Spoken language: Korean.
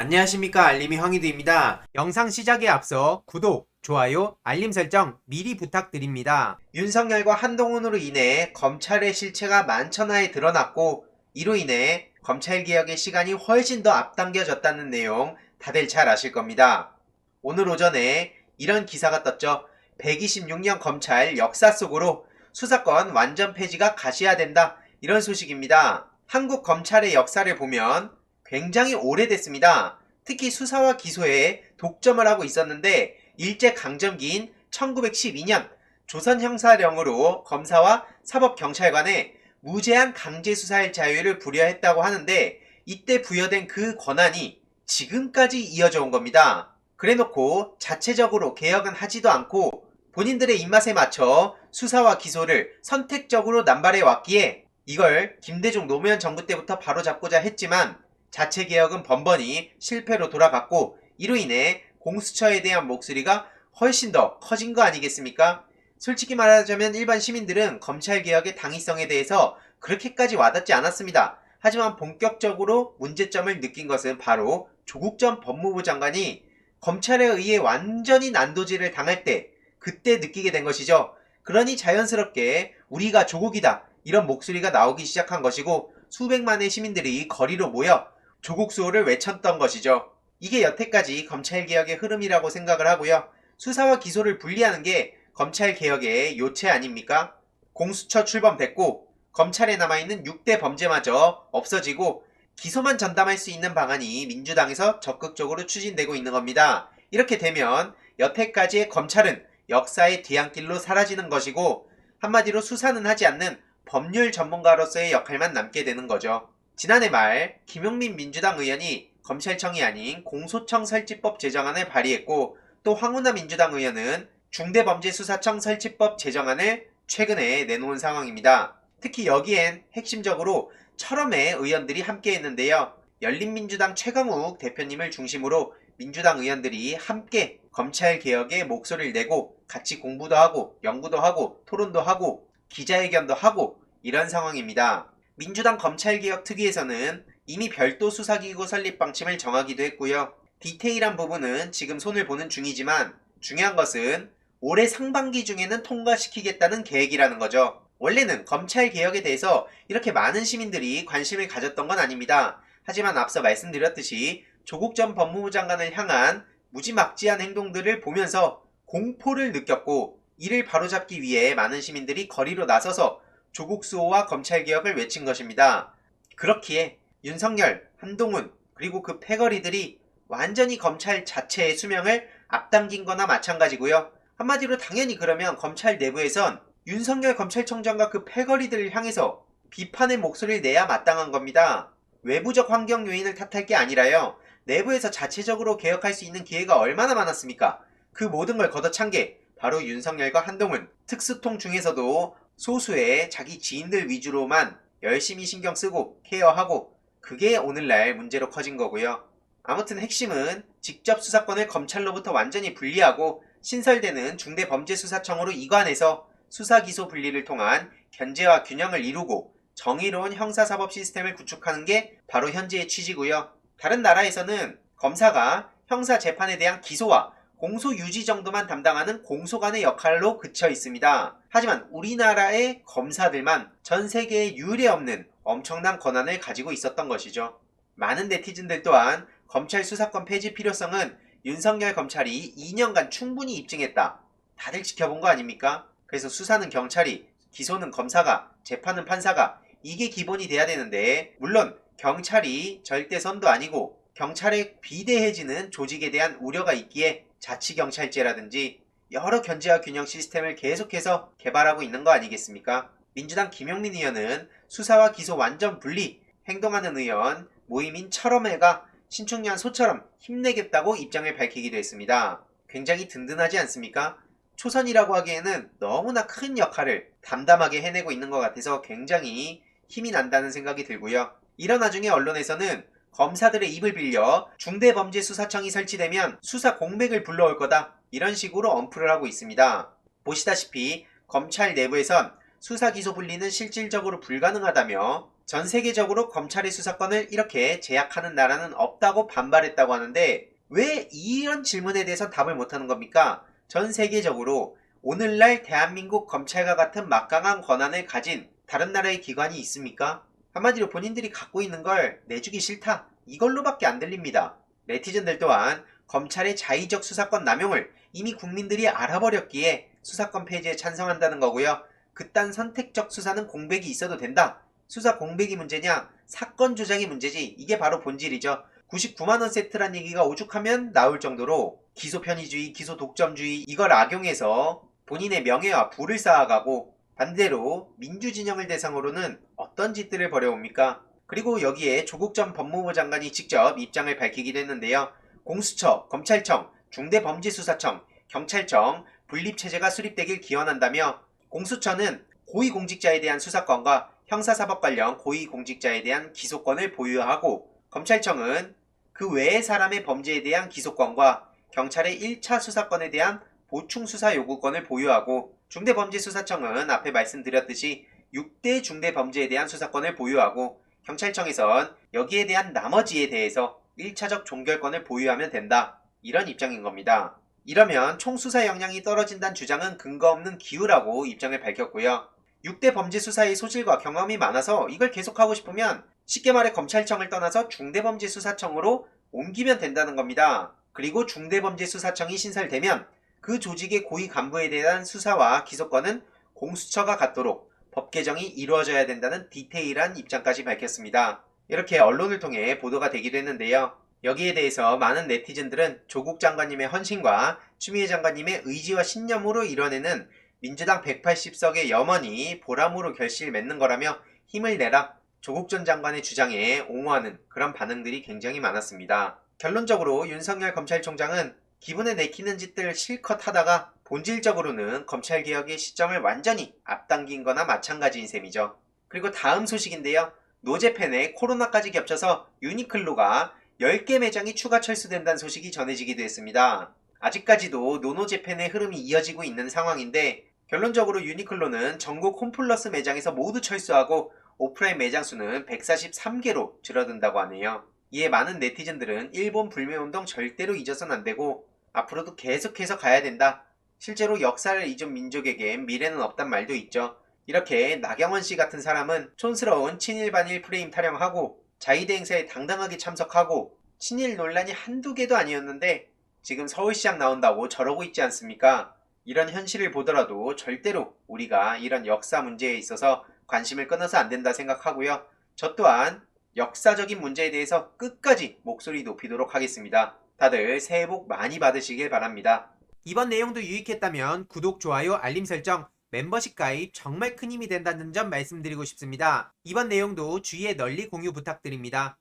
안녕하십니까, 알림이 황희두입니다. 영상 시작에 앞서 구독, 좋아요, 알림 설정 미리 부탁드립니다. 윤석열과 한동훈으로 인해 검찰의 실체가 만천하에 드러났고, 이로 인해 검찰개혁의 시간이 훨씬 더 앞당겨졌다는 내용 다들 잘 아실 겁니다. 오늘 오전에 이런 기사가 떴죠. 126년 검찰 역사 속으로 수사권 완전 폐지가 가시화된다, 이런 소식입니다. 한국 검찰의 역사를 보면 굉장히 오래됐습니다. 특히 수사와 기소에 독점을 하고 있었는데, 일제강점기인 1912년 조선형사령으로 검사와 사법경찰관에 무제한 강제수사할 자유를 부여했다고 하는데, 이때 부여된 그 권한이 지금까지 이어져 온 겁니다. 그래놓고 자체적으로 개혁은 하지도 않고 본인들의 입맛에 맞춰 수사와 기소를 선택적으로 남발해 왔기에 이걸 김대중 노무현 정부 때부터 바로잡고자 했지만 자체 개혁은 번번이 실패로 돌아갔고, 이로 인해 공수처에 대한 목소리가 훨씬 더 커진 거 아니겠습니까? 솔직히 말하자면 일반 시민들은 검찰 개혁의 당위성에 대해서 그렇게까지 와닿지 않았습니다. 하지만 본격적으로 문제점을 느낀 것은 바로 조국 전 법무부 장관이 검찰에 의해 완전히 난도질을 당할 때, 그때 느끼게 된 것이죠. 그러니 자연스럽게 우리가 조국이다, 이런 목소리가 나오기 시작한 것이고, 수백만의 시민들이 거리로 모여 조국 수호를 외쳤던 것이죠. 이게 여태까지 검찰개혁의 흐름이라고 생각을 하고요. 수사와 기소를 분리하는 게 검찰개혁의 요체 아닙니까? 공수처 출범됐고, 검찰에 남아있는 6대 범죄마저 없어지고, 기소만 전담할 수 있는 방안이 민주당에서 적극적으로 추진되고 있는 겁니다. 이렇게 되면 여태까지의 검찰은 역사의 뒤안길로 사라지는 것이고, 한마디로 수사는 하지 않는 법률 전문가로서의 역할만 남게 되는 거죠. 지난해 말 김용민 민주당 의원이 검찰청이 아닌 공소청 설치법 제정안을 발의했고, 또 황운하 민주당 의원은 중대범죄수사청 설치법 제정안을 최근에 내놓은 상황입니다. 특히 여기엔 핵심적으로 철험의 의원들이 함께 했는데요. 열린민주당 최강욱 대표님을 중심으로 민주당 의원들이 함께 검찰개혁에 목소리를 내고 같이 공부도 하고 연구도 하고 토론도 하고 기자회견도 하고 이런 상황입니다. 민주당 검찰개혁 특위에서는 이미 별도 수사기구 설립 방침을 정하기도 했고요. 디테일한 부분은 지금 손을 보는 중이지만 중요한 것은 올해 상반기 중에는 통과시키겠다는 계획이라는 거죠. 원래는 검찰개혁에 대해서 이렇게 많은 시민들이 관심을 가졌던 건 아닙니다. 하지만 앞서 말씀드렸듯이 조국 전 법무부 장관을 향한 무지막지한 행동들을 보면서 공포를 느꼈고, 이를 바로잡기 위해 많은 시민들이 거리로 나서서 조국 수호와 검찰개혁을 외친 것입니다. 그렇기에 윤석열, 한동훈, 그리고 그 패거리들이 완전히 검찰 자체의 수명을 앞당긴 거나 마찬가지고요. 한마디로 당연히 그러면 검찰 내부에선 윤석열 검찰총장과 그 패거리들을 향해서 비판의 목소리를 내야 마땅한 겁니다. 외부적 환경 요인을 탓할 게 아니라요, 내부에서 자체적으로 개혁할 수 있는 기회가 얼마나 많았습니까? 그 모든 걸 걷어찬 게 바로 윤석열과 한동훈, 특수통 중에서도 소수의 자기 지인들 위주로만 열심히 신경 쓰고 케어하고, 그게 오늘날 문제로 커진 거고요. 아무튼 핵심은 직접 수사권을 검찰로부터 완전히 분리하고 신설되는 중대범죄수사청으로 이관해서 수사기소 분리를 통한 견제와 균형을 이루고 정의로운 형사사법 시스템을 구축하는 게 바로 현재의 취지고요. 다른 나라에서는 검사가 형사재판에 대한 기소와 공소 유지 정도만 담당하는 공소관의 역할로 그쳐 있습니다. 하지만 우리나라의 검사들만 전 세계에 유례없는 엄청난 권한을 가지고 있었던 것이죠. 많은 네티즌들 또한 검찰 수사권 폐지 필요성은 윤석열 검찰이 2년간 충분히 입증했다, 다들 지켜본 거 아닙니까? 그래서 수사는 경찰이, 기소는 검사가, 재판은 판사가, 이게 기본이 돼야 되는데, 물론 경찰이 절대 선도 아니고 경찰에 비대해지는 조직에 대한 우려가 있기에 자치경찰제라든지 여러 견제와 균형 시스템을 계속해서 개발하고 있는 거 아니겠습니까? 민주당 김용민 의원은 수사와 기소 완전 분리, 행동하는 의원 모임인 철험회가 신축년 소처럼 힘내겠다고 입장을 밝히기도 했습니다. 굉장히 든든하지 않습니까? 초선이라고 하기에는 너무나 큰 역할을 담담하게 해내고 있는 것 같아서 굉장히 힘이 난다는 생각이 들고요. 이런 와중에 언론에서는 검사들의 입을 빌려 중대범죄수사청이 설치되면 수사 공백을 불러올 거다, 이런 식으로 언프를 하고 있습니다. 보시다시피 검찰 내부에선 수사 기소 분리는 실질적으로 불가능하다며 전 세계적으로 검찰의 수사권을 이렇게 제약하는 나라는 없다고 반발했다고 하는데 왜 이런 질문에 대해서 답을 못하는 겁니까? 전 세계적으로 오늘날 대한민국 검찰과 같은 막강한 권한을 가진 다른 나라의 기관이 있습니까? 한마디로 본인들이 갖고 있는 걸 내주기 싫다. 이걸로밖에 안 들립니다. 네티즌들 또한 검찰의 자의적 수사권 남용을 이미 국민들이 알아버렸기에 수사권 폐지에 찬성한다는 거고요. 그딴 선택적 수사는 공백이 있어도 된다. 수사 공백이 문제냐? 사건 조작이 문제지. 이게 바로 본질이죠. 99만원 세트란 얘기가 오죽하면 나올 정도로 기소 편의주의, 기소 독점주의 이걸 악용해서 본인의 명예와 부를 쌓아가고 반대로 민주진영을 대상으로는 어떤 짓들을 벌여옵니까? 그리고 여기에 조국 전 법무부 장관이 직접 입장을 밝히기도 했는데요. 공수처, 검찰청, 중대범죄수사청, 경찰청 분립체제가 수립되길 기원한다며 공수처는 고위공직자에 대한 수사권과 형사사법 관련 고위공직자에 대한 기소권을 보유하고 검찰청은 그 외의 사람의 범죄에 대한 기소권과 경찰의 1차 수사권에 대한 보충 수사 요구권을 보유하고 중대범죄수사청은 앞에 말씀드렸듯이 6대 중대범죄에 대한 수사권을 보유하고 경찰청에선 여기에 대한 나머지에 대해서 1차적 종결권을 보유하면 된다. 이런 입장인 겁니다. 이러면 총수사 역량이 떨어진다는 주장은 근거 없는 기우라고 입장을 밝혔고요. 6대 범죄 수사의 소질과 경험이 많아서 이걸 계속하고 싶으면 쉽게 말해 검찰청을 떠나서 중대범죄수사청으로 옮기면 된다는 겁니다. 그리고 중대범죄수사청이 신설되면 그 조직의 고위 간부에 대한 수사와 기소권은 공수처가 갖도록 법 개정이 이루어져야 된다는 디테일한 입장까지 밝혔습니다. 이렇게 언론을 통해 보도가 되기도 했는데요. 여기에 대해서 많은 네티즌들은 조국 장관님의 헌신과 추미애 장관님의 의지와 신념으로 이뤄내는 민주당 180석의 염원이 보람으로 결실을 맺는 거라며 힘을 내라 조국 전 장관의 주장에 옹호하는 그런 반응들이 굉장히 많았습니다. 결론적으로 윤석열 검찰총장은 기분에 내키는 짓들 실컷 하다가 본질적으로는 검찰개혁의 시점을 완전히 앞당긴 거나 마찬가지인 셈이죠. 그리고 다음 소식인데요. 노제팬에 코로나까지 겹쳐서 유니클로가 10개 매장이 추가 철수된다는 소식이 전해지기도 했습니다. 아직까지도 노노제팬의 흐름이 이어지고 있는 상황인데 결론적으로 유니클로는 전국 홈플러스 매장에서 모두 철수하고 오프라인 매장 수는 143개로 줄어든다고 하네요. 이에 많은 네티즌들은 일본 불매운동 절대로 잊어서는 안되고 앞으로도 계속해서 가야 된다. 실제로 역사를 잊은 민족에겐 미래는 없단 말도 있죠. 이렇게 나경원씨 같은 사람은 촌스러운 친일 반일 프레임 타령하고 자위대 행사에 당당하게 참석하고 친일 논란이 한두 개도 아니었는데 지금 서울시장 나온다고 저러고 있지 않습니까? 이런 현실을 보더라도 절대로 우리가 이런 역사 문제에 있어서 관심을 끊어서 안 된다 생각하고요. 저 또한 역사적인 문제에 대해서 끝까지 목소리 높이도록 하겠습니다. 다들 새해 복 많이 받으시길 바랍니다. 이번 내용도 유익했다면 구독, 좋아요, 알림 설정, 멤버십 가입 정말 큰 힘이 된다는 점 말씀드리고 싶습니다. 이번 내용도 주위에 널리 공유 부탁드립니다.